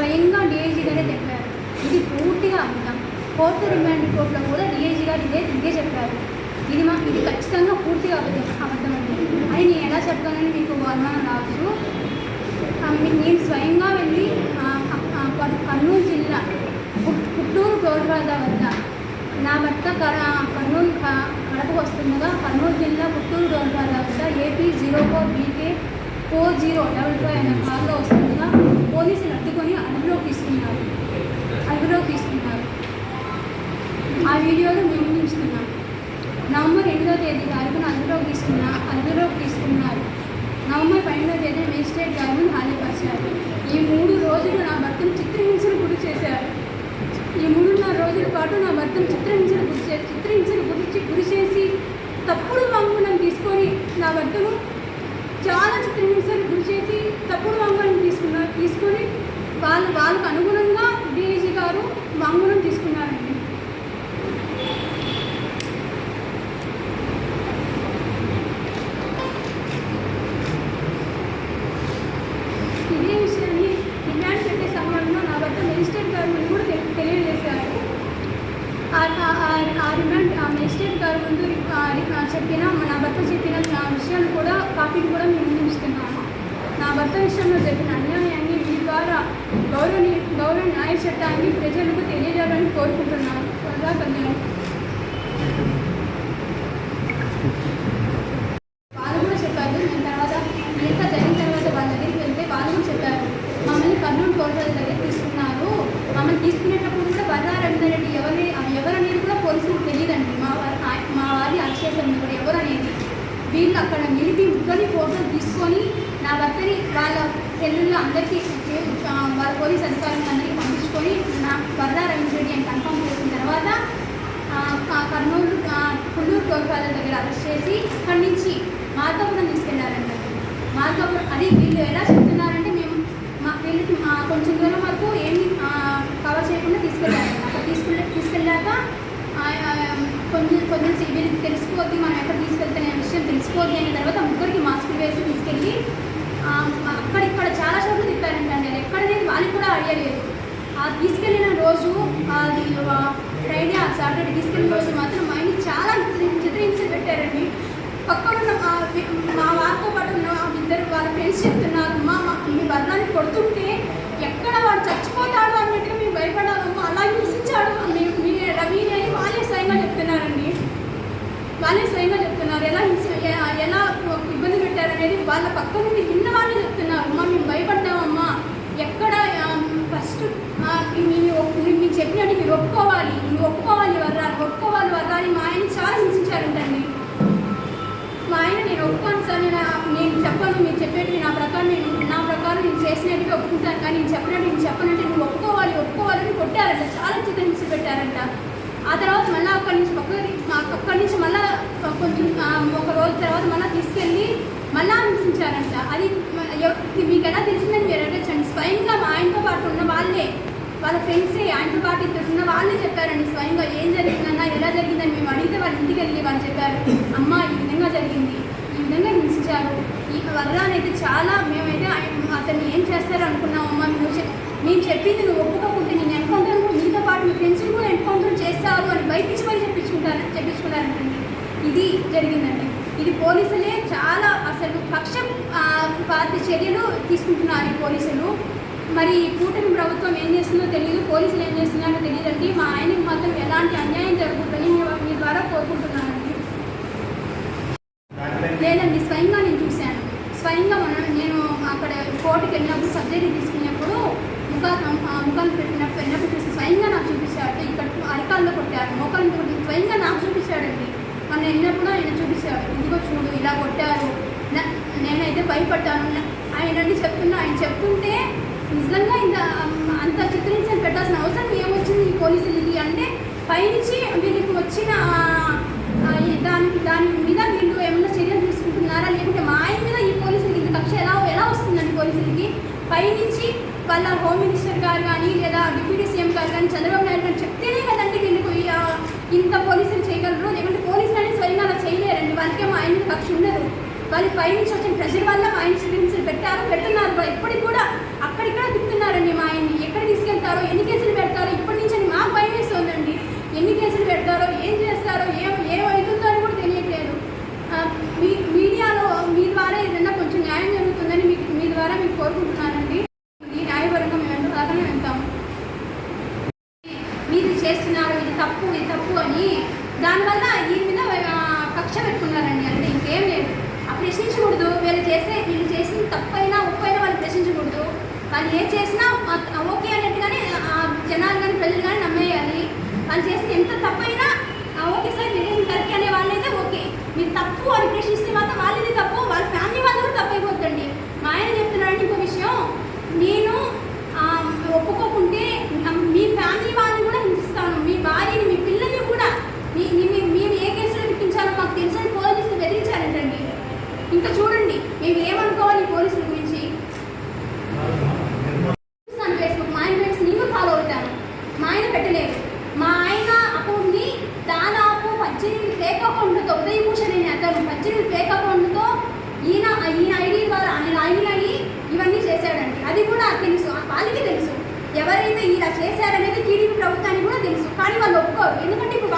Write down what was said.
స్వయంగా డిఐజీ గారే చెప్పారు. ఇది పూర్తిగా అబద్ధం. కోర్టు రిమాండ్ రిపోర్ట్లో కూడా డిఐజీ గారు ఇదే చెప్పారు. ఇది ఖచ్చితంగా పూర్తిగా అబద్ధం అండి అని నేను ఎలా చెప్తానని మీకు అనుమానం రావచ్చు. నేను స్వయంగా వెళ్ళి కర్నూలు జిల్లా పుట్టూరు టోల్ ప్లాజా వద్ద నా భర్త కర్నూలు కడపకు వస్తుండగా కర్నూలు జిల్లా పుట్టూరు టోల్ ప్లాజా వద్ద AP 04BK4055 అనే కారులో వస్తుండగా పోలీసులు అడ్డుకొని అదుపులోకి తీసుకున్నారు. ఆ వీడియోలో మేము ఉంచుతున్నాం. నవంబర్ 8వ తేదీ తారీఖున అదుపులోకి తీసుకున్నారు. నవంబర్ 12వ తేదీ మేజిస్ట్రేట్ గారు ముందు హాజరుపరిచారు. ఈ 3 రోజులు నా భర్తను చిత్రహింసలు గురిచేశారు. ఈ 3.5 రోజుల పాటు నా భర్తను చిత్రహింసలు గురి చేసి తప్పుడు వాంగ్మూలం తీసుకొని నా భర్తను చాలా చిత్రహింసలు గురి చేసి తప్పుడు వాంగ్మూలం తీసుకొని వాళ్ళకు అనుగుణంగా డిఐజీ గారు వాంగ్మూలం తీసుకున్నారండి. ఇదే విషయాన్ని డిమాండ్ పెట్టే సమయంలో నా భర్త మేజిస్ట్రేట్ గారు ముందు కూడా తెలియజేశారు. ఆ మేజిస్ట్రేట్ గారు ముందు చెప్పిన నా భర్త చెప్పిన విషయాలు కూడా కాపీని కూడా మేము ముందుస్తున్నాము. నా భర్త విషయంలో జరిగిన అన్యాయాన్ని మీ ద్వారా గౌరవ న్యాయ చట్టాన్ని ప్రజలకు తెలియజేయాలని కోరుకుంటున్నాను. వాళ్ళు కూడా చెప్పారు. నేను తర్వాత ఇంత జరిగిన తర్వాత వాళ్ళ దగ్గరికి వెళ్తే వాళ్ళు కూడా చెప్పారు, మమ్మల్ని కర్నూలు కోర్టుల దగ్గర తీసుకున్నారు. మమ్మల్ని తీసుకునేటప్పుడు కూడా బర్రా రవీంద్రరెడ్డి ఎవరనేది కూడా పోలీసులకు తెలియదండి. మా వారి అక్షేత్రం కూడా ఎవరనేది వీళ్ళు అక్కడ నిలిపి ముగ్గురిని ఫోటోలు తీసుకొని నా భర్తని వాళ్ళ సెల్లుల్లో అందరికీ వాళ్ళ పోలీస్ అధికారులను అందరికీ పంపించుకొని నా బర్రా రవీంద్రరెడ్డి అని కన్ఫర్మ్ చేసిన తర్వాత కర్నూలు పుల్లూరు కోర్టుల దగ్గర అరెస్ట్ చేసి అక్కడి నుంచి మార్కాపురం తీసుకెళ్లారంట. మార్కాపురం అది వీళ్ళు ఎలా చెప్తున్నారంటే వీళ్ళకి కొంచెం దూరం వరకు ఏమి కవర్ చేయకుండా తీసుకెళ్ళారు. అక్కడ తీసుకెళ్ళాక కొంచెం వీళ్ళకి తెలిసిపోద్ది మనం ఎక్కడ తీసుకెళ్తే విషయం తెలిసిపోద్ది అయిన తర్వాత ముగ్గురికి మాస్కులు వేసి తీసుకెళ్ళి అక్కడిక్కడ చాలా చోట్ల తిప్పారంటే అది ఎక్కడనేది వాళ్ళకి కూడా అడిగలేదు. తీసుకెళ్ళిన రోజు అది ఫ్రైడే సాటర్డే తీసుకెళ్ళిన రోజు మాత్రం మా ఆయన్ని చాలా చిత్రహింసలు పెట్టారండి. పక్కన మా వారితో పాటు ఉన్న ఇద్దరు వాళ్ళ ఫ్రెండ్స్ చెప్తున్నారు, మీ భర్తని కొడుతుంటే ఎక్కడ వాడు చచ్చిపోతాడు అన్నట్టుగా మేము భయపడాలమ్మా, అలా హింసించాడు మీ రవి అని వాళ్ళే స్వయంగా చెప్తున్నారండి. ఎలా ఇబ్బంది పెట్టారనేది వాళ్ళ పక్క నుండి విన్న వాళ్ళే చెప్తున్నారు. అమ్మా మేము భయపడ్డామమ్మా, ఎక్కడ ఫస్ట్ మీకు చెప్పినట్టు మీరు ఒప్పుకోవాలి వర్రా అని మా ఆయన చాలా హింసించారంటండి. మా ఆయన నేను ఒప్పుకోను సార్, నేను చెప్పను, మీరు చెప్పేది నా ప్రకారం నేను చేసినట్టుగా ఒప్పుకుంటాను, కానీ నేను చెప్పనంటే నువ్వు ఒప్పుకోవాలని కొట్టారంట, చాలా చిత్రహింస పెట్టారంట. ఆ తర్వాత మళ్ళీ అక్కడి నుంచి మళ్ళీ కొంచెం ఒక రోజు తర్వాత మళ్ళీ తీసుకెళ్ళి మళ్ళీ హింసించారంట. అది మీకు ఎలా తెలిసిందని మీరు అడగచ్చండి. స్వయంగా మా ఆయనతో పాటు ఉన్న వాళ్ళ ఫ్రెండ్సే ఆయనతో పాటు ఇద్దరున్న వాళ్ళే చెప్పారండి స్వయంగా ఏం జరిగిందన్నా ఎలా జరిగిందని మేము అడిగితే వాళ్ళ ఇంటికి వెళ్ళి వాళ్ళు చెప్పారు, అమ్మ ఈ విధంగా జరిగింది, ఈ విధంగా హింసించారు. ఈ వర్రాన్ని అయితే చాలా మేమైతే అతన్ని ఏం చేస్తారో అనుకున్నామమ్మా, మేము చెప్పింది నువ్వు ఒప్పుకోకుంటే నేను ఎన్కౌంటర్ మీతో పాటు మీ ఫ్రెండ్స్ కూడా ఎన్కౌంటర్ చేస్తారు అని బయటించి మరీ చెప్పించుకున్నారంటండి. ఇది జరిగిందండి. ఇది పోలీసులే చాలా అసలు పక్షపాత చర్యలు తీసుకుంటున్నారు ఈ పోలీసులు. మరి కూటమి ప్రభుత్వం ఏం చేస్తుందో తెలియదు, పోలీసులు ఏం చేస్తున్నారో తెలియదండి. మా ఆయనకి మాత్రం ఎలాంటి అన్యాయం జరుగుతుందని మీ ద్వారా కోరుకుంటున్నానండి. లేదండి, స్వయంగా నేను చూశాను. స్వయంగా నేను అక్కడ కోర్టుకి వెళ్ళినప్పుడు సర్జరీ తీసుకున్నప్పుడు ముఖాలు వెళ్ళినప్పుడు చూసి స్వయంగా నాకు చూపించాడు. ఇక్కడ అరికాల్లో కొట్టారు, మోకాలను కొట్టి స్వయంగా నాకు చూపించాడండి. మొన్న వెళ్ళినప్పుడు ఆయన చూపించాడు, ఇదిగో చూడు ఇలా కొట్టారు. నేనైతే భయపడ్డాను. ఆయన చెప్తుంటే నిజంగా అంత చిత్రించని పెట్టాల్సిన అవసరం ఏమొచ్చింది ఈ పోలీసులకి అంటే, పైనుంచి వీళ్ళకి వచ్చిన దాని మీద వీళ్ళు ఏమన్నా చర్యలు తీసుకుంటున్నారా, లేకుంటే మా ఆయన మీద ఈ పోలీసులకి ఇంత కక్ష ఎలా వస్తుందండి పోలీసులకి? పైనుంచి వాళ్ళ హోమ్ మినిస్టర్ గారు కానీ లేదా డిప్యూటీ సీఎం గారు కానీ చంద్రబాబు నాయుడు గారు చెప్తేనే కదండి వీళ్ళకు ఇంత పోలీసులు చేయగలరు, లేకుంటే పోలీసులు అనేది స్వయంగా అలా చేయలేరండి. వాళ్ళకే మా ఆయన కక్ష ఉండదు. వాళ్ళు పైనుంచి వచ్చిన ప్రెషర్ వల్ల మా ఆయన చిత్రహింసలు పెడుతున్నారు. ఇప్పటికి కూడా అక్కడిక్కడ తిప్పుతున్నారండి మా ఆయన్ని. మీరు చేస్తున్నారు, ఇది తప్పు అని దానివల్ల ఈ మీద కక్ష పెట్టుకున్నారండి. అంటే ఇంకేం లేదు. ప్రశ్నించకూడదు. వీళ్ళు చేసిన తప్పైనా ఒప్పైనా వాళ్ళు ప్రశ్నించకూడదు. వాళ్ళు ఏం చేసినా ఓకే అన్నట్టుగానే జనాలు కానీ ప్రజలు కానీ నమ్మేయాలి. వాళ్ళు చేసిన ఎంత తప్పైనా ఓకే సార్ మీరు చేసిన కరెక్ట్ అనే వాళ్ళైతే ఓకే. మీరు తప్పు అని ప్రశ్నిస్తే మాత్రం వాళ్ళది తప్పు, వాళ్ళ ఫ్యామిలీ వాళ్ళు కూడా తప్పు అయిపోద్దండి. మా ఆయన చెప్తున్నారండి ఇంకో విషయం, నేను ఒప్పుకోకుంటే మీ ఫ్యామిలీ వాళ్ళని కూడా హింసిస్తాను, మీ భార్యని మీ పిల్లల్ని కూడా మేము ఏ కేసులో ఇప్పించాలో మాకు తెలుసని పోలీసులు బెదిరించారంటండి. ఇంకా చూడండి మేము ఏమనుకోవాలి పోలీసుల గురించి. ఫేస్బుక్ మా ఆయన ఫ్రెండ్స్ నేను ఫాలో అవుతాను. మా ఆయన పెట్టలేదు. మా ఆయన అకౌంట్ని దాదాపు 18 ఫేక్ అకౌంట్లతో ఉదయభూషణ్ అనే అతను 18 ఫేక్ అకౌంట్లతో ఈయన ఐడి ద్వారా ఆయన లాగిన్ అయ్యి ఇవన్నీ చేశాడండి. అది కూడా తెలుసు, వాళ్ళకి తెలుసు ఎవరైతే ఇలా చేశారనేది టీడీపీ ప్రభుత్వానికి కూడా తెలుసు. కానీ వాళ్ళు ఒప్పుకోరు. ఎందుకంటే ఇప్పుడు